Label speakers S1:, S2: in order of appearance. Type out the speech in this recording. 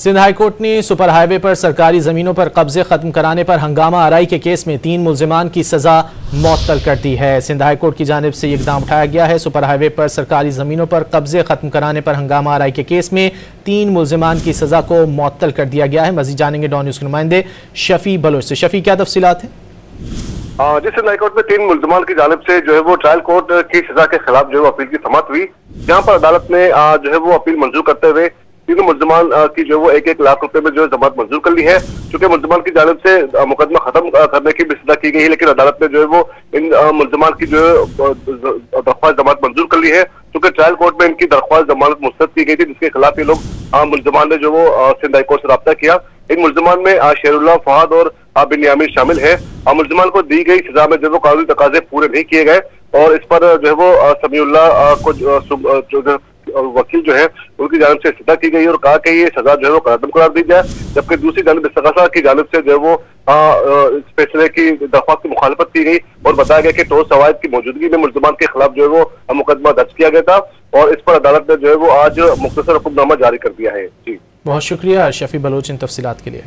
S1: Sindh high court ने super highway पर सरकारी जमीनों पर कब्जे खत्म कराने पर हंगामा आराई के केस में 3 मुल्जिमान की सजा मुअत्तल कर दी है। सिंध हाईकोर्ट की जानिब से इकदाम उठाया गया है। सुपर हाईवे पर सरकारी जमीनों पर कब्जे खत्म कराने पर हंगामा आराई के केस में 3 मुल्जिमान की सजा को मुअत्तल कर दिया गया है। मजीद जानेंगे डॉन न्यूज़ के नुमाइंदे शफी बलोच से। शफी, क्या तफसीलात है?
S2: जी, सिंध हाईकोर्ट में 3 मुल्जिमान की जानिब से जो है वो ट्रायल कोर्ट की सजा के खिलाफ जो है अपील की समाअत हुई, जहाँ पर अदालत ने जो है वो अपील मंजूर करते हुए तीनों मुल्जिमान की जो वो 1-1 लाख रुपए में जो है जमानत मंजूर कर ली है। चूंकि मुल्जिमान की जानिब से मुकदमा खत्म करने की भी सजा की गई है, लेकिन अदालत ने जो है वो इन मुल्जिमान की जो है दरख्वास्त जमानत मंजूर कर ली है। चूंकि ट्रायल कोर्ट में इनकी दरख्वास्त जमानत मुस्तरद की गई थी, जिसके खिलाफ ये लोग मुल्जिमान ने जो वो सिंध हाईकोर्ट से रब्ता किया। इन मुल्जिमान में शेरुल्लाह, फहद और बिन यामिन शामिल है। मुल्जिमान को दी गई सजा में जो वो कानूनी तकाजे पूरे नहीं किए गए और इस पर जो है वो समीउल्लाह को वकील जो है उनकी जानिब से इस्तदा की गई और कहा कि ये सजा जो है वो खत्म करार दी जाए, जबकि दूसरी जानिब इस्तग़ासा की जानिब से जो है वो इस फैसले की दरख्वास्त की मुखालफत की गई और बताया गया कि ठोस शवाहिद की मौजूदगी में मुल्जिमान के खिलाफ जो है वो मुकदमा दर्ज किया गया था और इस पर अदालत ने जो है वो आज मुख्तसर हुक्मनामा जारी कर दिया है। जी,
S1: बहुत शुक्रिया शफी बलोच इन तफसीलात के लिए।